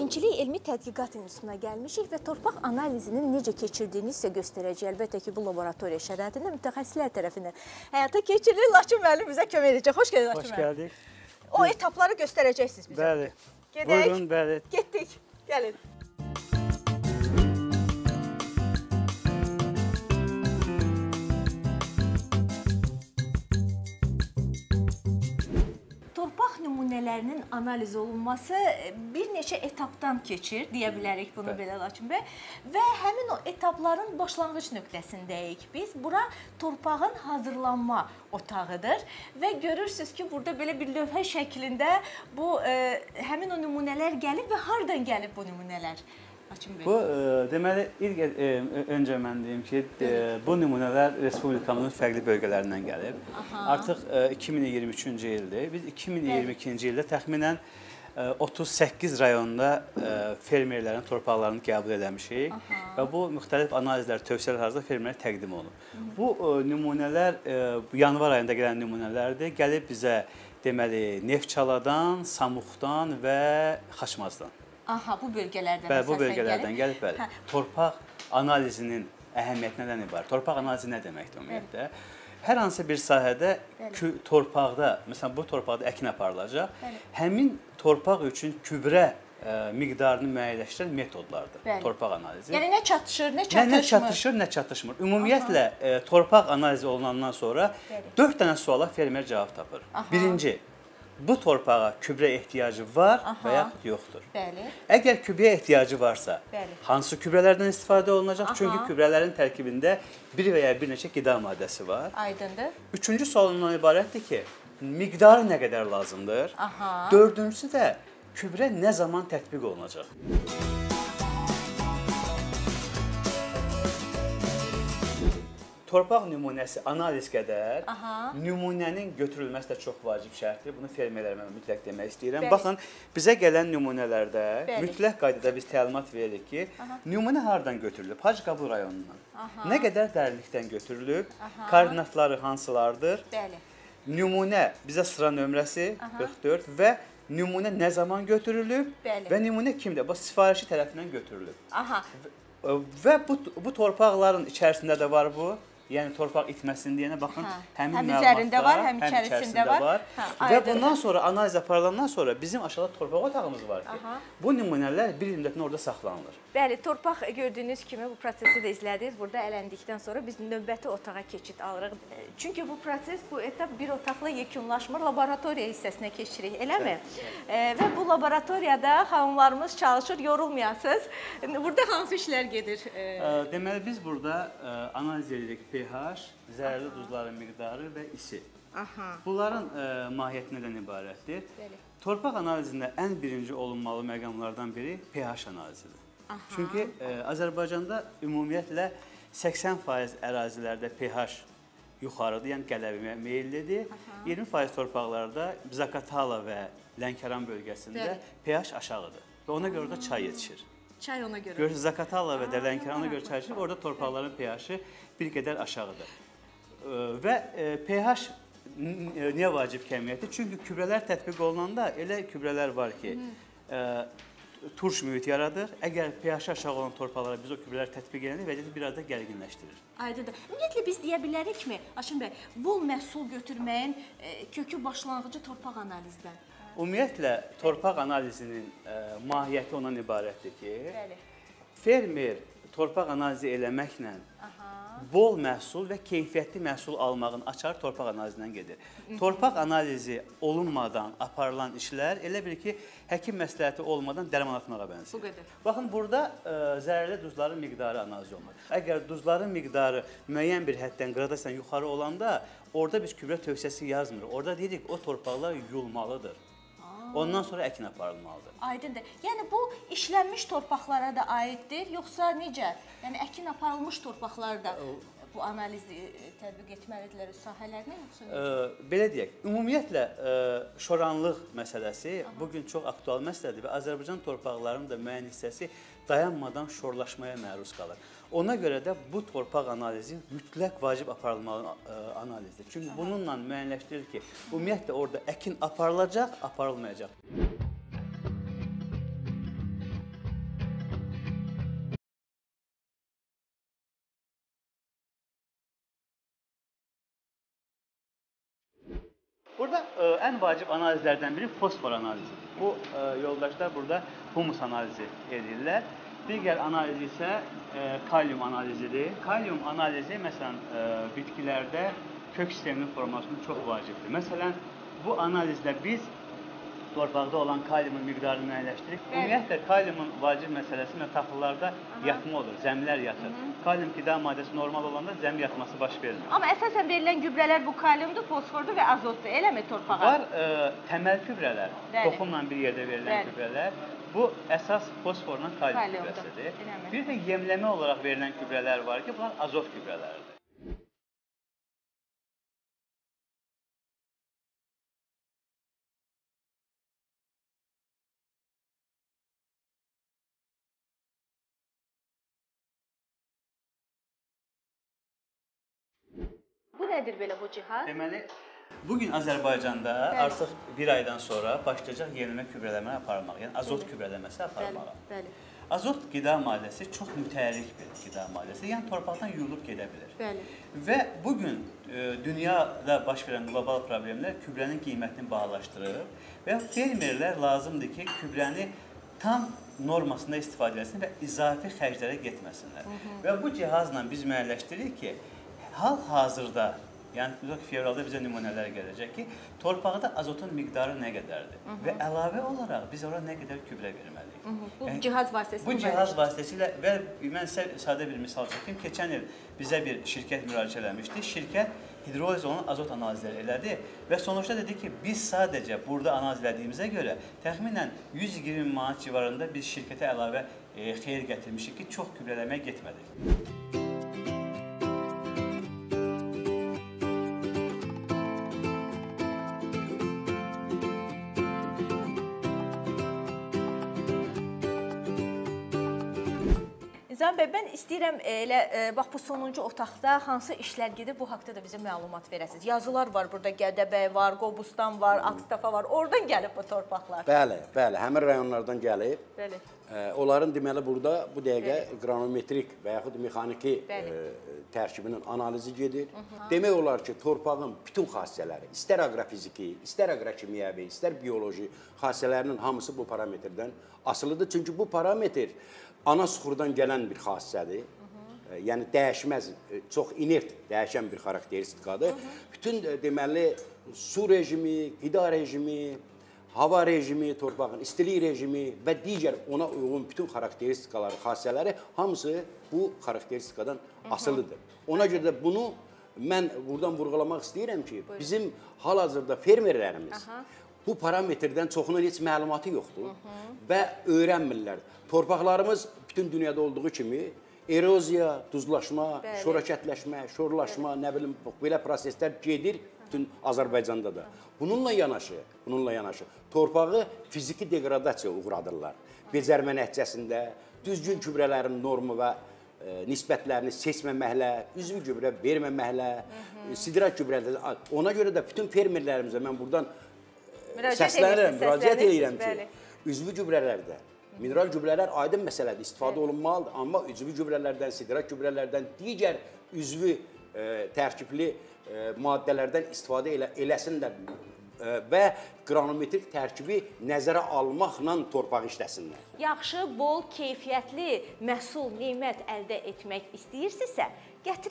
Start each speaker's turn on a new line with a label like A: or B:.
A: Əkinçilik Elmi Tədqiqat İnstitutuna gəlmişik və torpaq analizinin necə keçirdiyini sizə göstərəcək. Əlbəttə ki, bu laboratoriya şəraitində mütəxəssislər tərəfindən həyata keçirilir. Laçın müəllim bizə kömək edəcək. Xoş gəldiniz Laçın müəllim.
B: Xoş gəldik.
A: O etapları göstərəcəksiniz bizə.
B: Bəli.
A: Gedək.
B: Buyurun, bəli.
A: Getdik. Gəlin. Torpaq nümunələrinin analiz olunması bir neçə etapdan keçir, deyə bilərik bunu belə Laçın bəy. Və həmin o etapların başlanğıc nöqtəsindəyik. Biz bura torpağın hazırlanma otağıdır və görürsünüz ki, burada belə bir lövhə şəklində bu həmin o nümunələr gəlib və hardan gəlib bu nümunələr?
B: Bu, deməli, ilk öncə mən deyim ki, bu nümunələr Respublikamızın fərqli bölgələrindən gəlib. Artıq 2023-cü ildir. Biz 2022-ci ildə təxminən 38 rayonda fermerlərin torpaqlarını qəbul eləmişik və bu müxtəlif analizlər, tövsiyələr arasında fermerlərə təqdim olunub. Bu nümunələr yanvar ayında gələn nümunələrdir. Gəlib bizə deməli Neftçaladan, Samuxdan və Xaçmazdan.
A: Aha, bu bölgələrdən
B: bəli, bu bölgələrdən gəlib, bəli. Torpaq analizinin əhəmiyyəti nədən ibarət? Torpaq analizi nə deməkdir ümumiyyətlə? Hər hansı bir sahədə torpaqda, məsələn, bu torpaqda əkin aparılacaq, həmin torpaq üçün gübrə miqdarını müəyyənləşdirən metodlardır torpaq analizi.
A: Yəni, nə çatışır, nə çatışmır?
B: Nə çatışır, nə çatışmır. Ümumiyyətlə, torpaq analizi olunandan sonra 4 dənə suala fermer cavab tapır. Birinci, bu torpağa gübrə ehtiyacı var və yaxud yoxdur. Əgər gübrəyə ehtiyacı varsa, hansı gübrələrdən istifadə olunacaq? Çünki gübrələrin tərkibində bir və ya bir neçə qida maddəsi var.
A: Aydındır.
B: Üçüncü sual ondan ibarətdir ki, miqdarı nə qədər lazımdır? Dördüncüsü də gübrə nə zaman tətbiq olunacaq? Torpaq nümunəsi analiz qədər, nümunənin götürülməsi də çox vacib şərtdir. Bunu fermerlərimə mütləq demək istəyirəm. Baxın, bizə gələn nümunələrdə mütləq qaydada biz təlimat veririk ki, nümunə haradan götürülüb? Hacıqabul rayonundan. Nə qədər dərinlikdən götürülüb? Koordinatları hansılardır? Nümunə bizə sıra nömrəsi 44 və nümunə nə zaman götürülüb və nümunə kimdir? Bu sifarişi tərəfindən götürülüb. Və bu torpaqların içərisində də var bu. Yəni, torpaq itməsin deyənə baxın, həmin
A: üzərində var, həm içərisində var.
B: Və bundan sonra, analiz aparılandan sonra bizim aşağıda torpaq otağımız var ki, bu nümunələr bir müddətin orada saxlanılır.
A: Bəli, torpaq gördüyünüz kimi bu prosesi də izlədiniz. Burada ələndikdən sonra biz növbəti otağa keçid alırıq. Çünki bu proses, bu etap bir otaqla yekunlaşmır, laboratoriya hissəsinə keçirik, eləmi? Və bu laboratoriyada xanımlarımız çalışır, yorulmayasınız. Burada hansı işlər gedir?
B: Deməli, biz burada analiz edirik pH, zərərli duzların miqdarı və isi. Bunların mahiyyəti nədən ibarətdir? Torpaq analizində ən birinci olunmalı məqamlardan biri pH analizidir. Çünki Azərbaycanda ümumiyyətlə 80% ərazilərdə pH yuxarıdır, yəni qələbə meyillidir. 20% torpaqlarda Zaqatala və Lənkəran bölgəsində pH aşağıdır və ona görə də çay yetişir.
A: Çay ona görə.
B: Görürsünüz, Zaqatala və Lənkərana görə çay yetişir, orada torpaqların pH-ı bir qədər aşağıdır. Və pH niyə vacib kəmiyyətdir? Çünki gübrələr tətbiq olunanda elə gübrələr var ki, turş mühit yaradır. Əgər pH aşağı olan torpaqlara biz o gübrələri tətbiq edəndə vəziyyəti biraz da gərginləşdirir.
A: Aydındır. Ümumiyyətlə biz deyə bilərikmi, Laçın bəy, bol məhsul götürməyin kökü başlanğıcı torpaq analizdən?
B: Ümumiyyətlə, torpaq analizinin mahiyyəti ondan ibarətdir ki, fermer torpaq analizi eləməklə bol məhsul və keyfiyyətli məhsul almağın açarı torpaq analizindən gedir. Torpaq analizi olunmadan aparılan işlər elə bir ki, həkim məsləhəti olmadan dərman atmağa bənzəyir.
A: Bu qədər.
B: Baxın, burada zərərli duzların miqdarı analiz olunur. Əgər duzların miqdarı müəyyən bir həddən, qradasiyadan yuxarı olanda, orada biz gübrə tövsiyəsi yazmırıq. Orada deyirik, o torpaqlar yuyulmalıdır. Ondan sonra əkin aparılmalıdır.
A: Aydındır. Yəni, bu işlənmiş torpaqlara da aiddir, yoxsa necə? Yəni, əkin aparılmış torpaqlarda bu analizi tətbiq etməlidirlər öz sahələrinə, yoxsa necə?
B: Belə deyək, ümumiyyətlə, şoranlıq məsələsi bugün çox aktual məsələdir və Azərbaycan torpaqlarının da müəyyən hissəsi dayanmadan şorlaşmaya məruz qalır. Ona görə də bu torpaq analizi mütləq vacib aparılmalı analizdir. Çünki bununla müəyyənləşdirilir ki, ümumiyyətlə orada əkin aparılacaq, aparılmayacaq. Burada ən vacib analizlərdən biri fosfor analizidir. Bu yoldaşlar burada humus analizi edirlər. Digər analiz isə kalium analizidir. Kalium analizi məsələn bitkilərdə kök sisteminin formasında çox vacibdir. Məsələn, bu analizdə biz torpaqda olan kaliumun miqdarını müəyyənləşdiririk. Ümumiyyətlə, kaliumun vacib məsələsi taxıllarda yatma olur, zəmlər yatır. Kalium qida maddəsi normal olanda zəm yatması baş vermir.
A: Amma əsasən verilən gübrələr bu kaliumdur, fosfordur və azotdur, eləmi torpağa?
B: Var təməl gübrələr, toxumla bir yerdə verilən gübrələr. Bu əsas fosforla kalium gübrəsidir. Bir də yemləmə olaraq verilən gübrələr var ki, bunlar azot gübrələrdir.
A: Bu nədir belə bu cihaz?
B: Deməli, bugün Azərbaycanda artıq bir aydan sonra başlayacaq yenilmə gübrələmə aparılmağa, yəni azot gübrələməsi aparılmağa. Azot qida maddəsi çox mütəhərrik bir qida maddəsi, yəni torpaqdan yuyulub gedə bilir. Və bugün dünyada baş verən qlobal problemlər gübrənin qiymətini bahalaşdırır və fermerlər lazımdır ki, gübrəni tam normasında istifadə etsin və izafi xərclərə getməsinlər. Və bu cihazla biz müəyyənləşdiririk ki, hal-hazırda, yəni fevralda bizə nümunələr gələcək ki, torpaqda azotun miqdarı nə qədərdir və əlavə olaraq biz ora nə qədər gübrə verməliyik.
A: Bu cihaz vasitəsilə?
B: Bu cihaz vasitəsilə və mən sizə sadə bir misal çəkim. Keçən il bizə bir şirkət müraciət eləmişdi. Şirkət hidroliz olunan azot analizləri elədi və sonuçda dedi ki, biz sadəcə burada analiz elədiyimizə görə təxminən 120 manat civarında biz şirkətə əlavə xeyir gətirmişik ki, çox gübrələməyə getmədik.
A: Nizam bəy, mən istəyirəm elə bax bu sonuncu otaqda hansı işlər gedir, bu haqda da bizə məlumat verəsiniz. Yazılar var burada, Gədəbəy var, Qobustan var, Ağstafa var. Oradan gəlib bu torpaqlar.
C: Bəli, həmin rayonlardan gəlib.
A: Bəli.
C: Onların deməli burada bu dəqiqə qranometrik və yaxud mexaniki tərkibinin analizi gedir. Demək olar ki, torpağın bütün xassələri, istər aqrofiziki, istər aqrokimyəvi, istər bioloji xassələrinin hamısı bu parametrdən asılıdır. Çünki bu parametr ana suxurdan gələn bir xassədir. Yəni dəyişməz, çox inert, dəyişən bir xarakteristikadır. Bütün deməli su rejimi, qida rejimi, hava rejimi, torpağın istilik rejimi və digər ona uyğun bütün xarakteristikaları, xassələri hamısı bu xarakteristikadan asılıdır. Ona görə də bunu mən buradan vurğulamaq istəyirəm ki, bizim hal-hazırda fermerlərimiz bu parametrdən çoxunun heç məlumatı yoxdur və öyrənmirlər. Torpaqlarımız bütün dünyada olduğu kimi eroziya, duzlaşma, şorakətləşmə, şorlaşma, nə bilim, belə proseslər gedir bütün Azərbaycanda da. Bununla yanaşı torpağı fiziki degradasiya uğradırlar. Becərmə nəticəsində düzgün gübrələrin normu və nisbətlərini seçməməklə, üzvü gübrə verməməklə, sidrat gübrələri. Ona görə də bütün fermerlərimizə mən buradan müraciət edirəm ki, üzvü gübrələrdə, mineral gübrələr aydın məsələdir, istifadə olunmalıdır. Amma üzvü gübrələrdən, sidrat gübrələrdən, digər üzvü tərkibli maddələrdən istifadə eləsinlər və qranometrik tərkibi nəzərə almaqla torpağı işləsinlər.
A: Yaxşı, bol, keyfiyyətli məhsul, nemət əldə etmək istəyirsinizsə, gətirin.